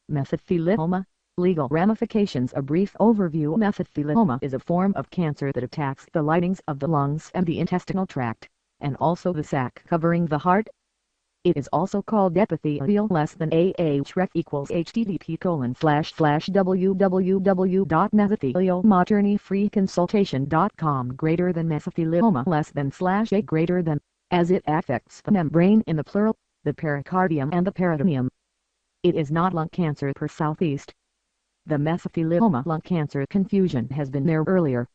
Mesothelioma, legal ramifications. A brief overview. Mesothelioma is a form of cancer that attacks the linings of the lungs and the intestinal tract, and also the sac covering the heart. It is also called epithelial. /ref equals http://www.mesotheliomaternity-free-consultation.com >mesothelioma >a as it affects the membrane in the pleural, the pericardium and the peritoneum. It is not lung cancer per Southeast. The mesothelioma lung cancer confusion has been there earlier.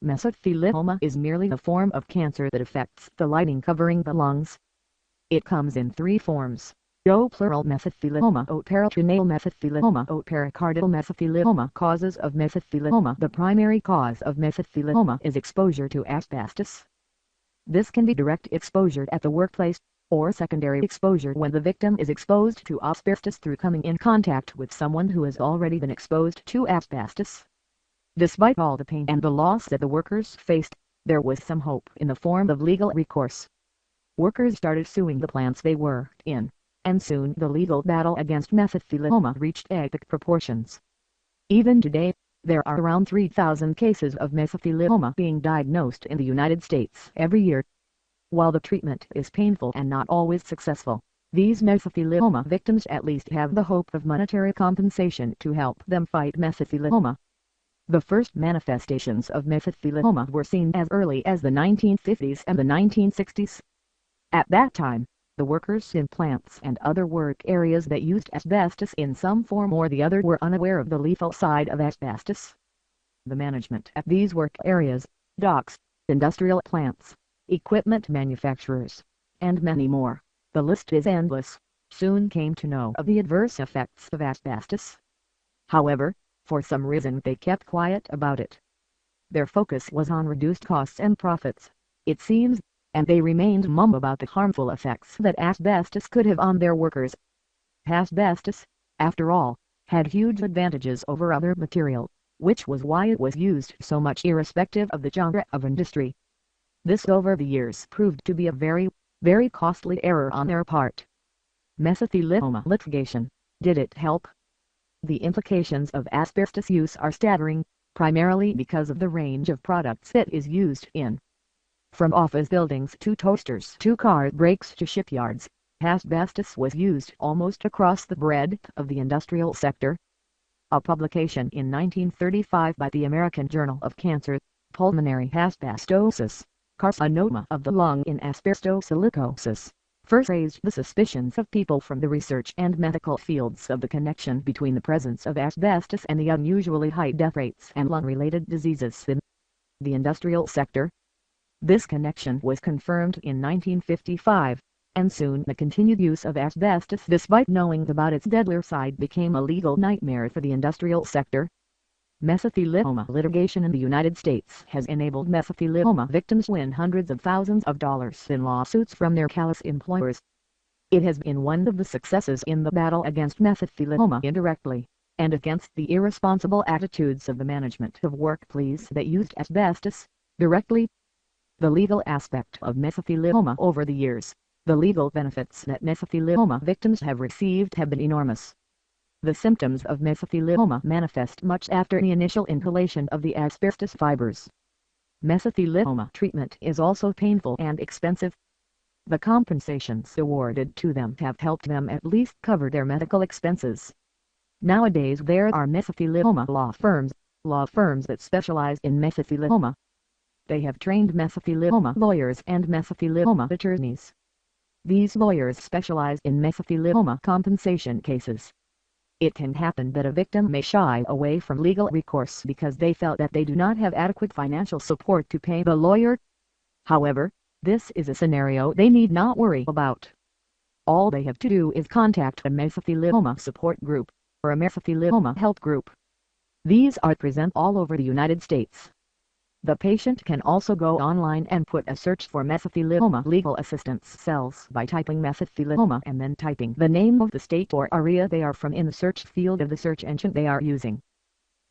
Mesothelioma is merely a form of cancer that affects the lining covering the lungs. It comes in three forms: O plural mesothelioma, O peritoneal mesothelioma, O pericardial mesothelioma. Causes of mesothelioma. The primary cause of mesothelioma is exposure to asbestos. This can be direct exposure at the workplace, or secondary exposure when the victim is exposed to asbestos through coming in contact with someone who has already been exposed to asbestos. Despite all the pain and the loss that the workers faced, there was some hope in the form of legal recourse. Workers started suing the plants they worked in, and soon the legal battle against mesothelioma reached epic proportions. Even today, there are around 3,000 cases of mesothelioma being diagnosed in the United States every year. While the treatment is painful and not always successful, these mesothelioma victims at least have the hope of monetary compensation to help them fight mesothelioma. The first manifestations of mesothelioma were seen as early as the 1950s and the 1960s. At that time, the workers in plants and other work areas that used asbestos in some form or the other were unaware of the lethal side of asbestos. The management at these work areas, docks, industrial plants, equipment manufacturers, and many more, the list is endless, soon came to know of the adverse effects of asbestos. However, for some reason they kept quiet about it. Their focus was on reduced costs and profits, it seems, and they remained mum about the harmful effects that asbestos could have on their workers. Asbestos, after all, had huge advantages over other material, which was why it was used so much irrespective of the genre of industry. This over the years proved to be a very, very costly error on their part. Mesothelioma litigation, did it help? The implications of asbestos use are staggering, primarily because of the range of products it is used in. From office buildings to toasters to car brakes to shipyards, asbestos was used almost across the breadth of the industrial sector. A publication in 1935 by the American Journal of Cancer, Pulmonary Asbestosis, Carcinoma of the Lung in Asbestosilicosis, first raised the suspicions of people from the research and medical fields of the connection between the presence of asbestos and the unusually high death rates and lung-related diseases in the industrial sector. This connection was confirmed in 1955, and soon the continued use of asbestos despite knowing about its deadlier side became a legal nightmare for the industrial sector. Mesothelioma litigation in the United States has enabled mesothelioma victims win hundreds of thousands of dollars in lawsuits from their callous employers. It has been one of the successes in the battle against mesothelioma indirectly, and against the irresponsible attitudes of the management of workplaces that used asbestos directly. The legal aspect of mesothelioma over the years, the legal benefits that mesothelioma victims have received have been enormous. The symptoms of mesothelioma manifest much after the initial inhalation of the asbestos fibers. Mesothelioma treatment is also painful and expensive. The compensations awarded to them have helped them at least cover their medical expenses. Nowadays there are mesothelioma law firms that specialize in mesothelioma. They have trained mesothelioma lawyers and mesothelioma attorneys. These lawyers specialize in mesothelioma compensation cases. It can happen that a victim may shy away from legal recourse because they felt that they do not have adequate financial support to pay the lawyer. However, this is a scenario they need not worry about. All they have to do is contact a mesothelioma support group, or a mesothelioma help group. These are present all over the United States. The patient can also go online and put a search for mesothelioma legal assistance cells by typing mesothelioma and then typing the name of the state or area they are from in the search field of the search engine they are using.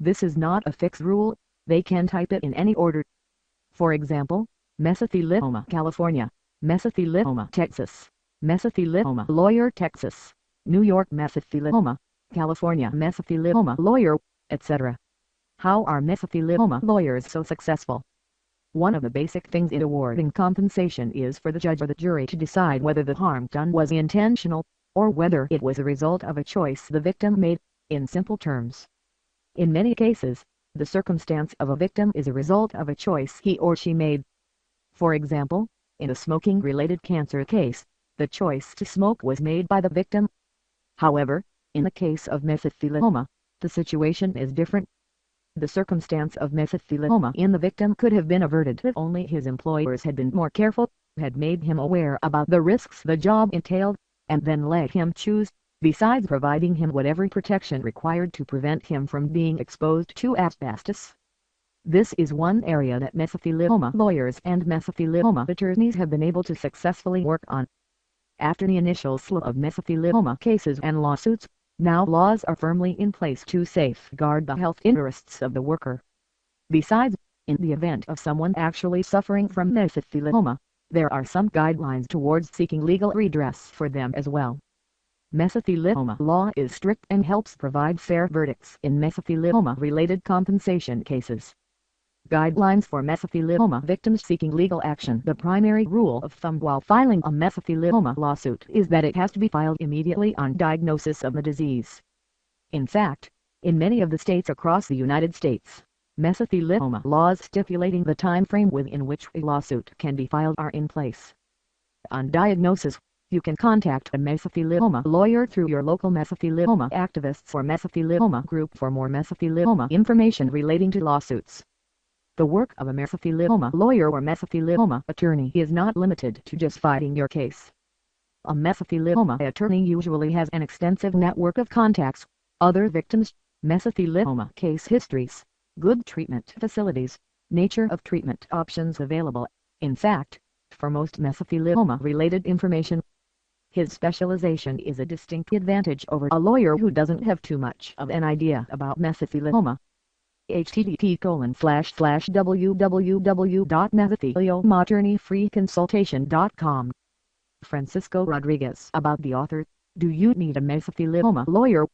This is not a fixed rule, they can type it in any order. For example, mesothelioma California, mesothelioma Texas, mesothelioma lawyer Texas, New York mesothelioma, California mesothelioma lawyer, etc. How are mesothelioma lawyers so successful? One of the basic things in awarding compensation is for the judge or the jury to decide whether the harm done was intentional, or whether it was a result of a choice the victim made, in simple terms. In many cases, the circumstance of a victim is a result of a choice he or she made. For example, in a smoking-related cancer case, the choice to smoke was made by the victim. However, in the case of mesothelioma, the situation is different. The circumstance of mesothelioma in the victim could have been averted if only his employers had been more careful, had made him aware about the risks the job entailed, and then let him choose, besides providing him whatever protection required to prevent him from being exposed to asbestos. This is one area that mesothelioma lawyers and mesothelioma attorneys have been able to successfully work on. After the initial slew of mesothelioma cases and lawsuits, now laws are firmly in place to safeguard the health interests of the worker. Besides, in the event of someone actually suffering from mesothelioma, there are some guidelines towards seeking legal redress for them as well. Mesothelioma law is strict and helps provide fair verdicts in mesothelioma-related compensation cases. Guidelines for mesothelioma victims seeking legal action. The primary rule of thumb while filing a mesothelioma lawsuit is that it has to be filed immediately on diagnosis of the disease. In fact, in many of the states across the United States, mesothelioma laws stipulating the time frame within which a lawsuit can be filed are in place. On diagnosis, you can contact a mesothelioma lawyer through your local mesothelioma activists or mesothelioma group for more mesothelioma information relating to lawsuits. The work of a mesothelioma lawyer or mesothelioma attorney is not limited to just fighting your case. A mesothelioma attorney usually has an extensive network of contacts, other victims, mesothelioma case histories, good treatment facilities, nature of treatment options available. In fact, for most mesothelioma-related information, his specialization is a distinct advantage over a lawyer who doesn't have too much of an idea about mesothelioma. http://www.mesotheliomaattorneyfreeconsultation.com. Francisco Rodriguez. About the author. Do you need a mesothelioma lawyer?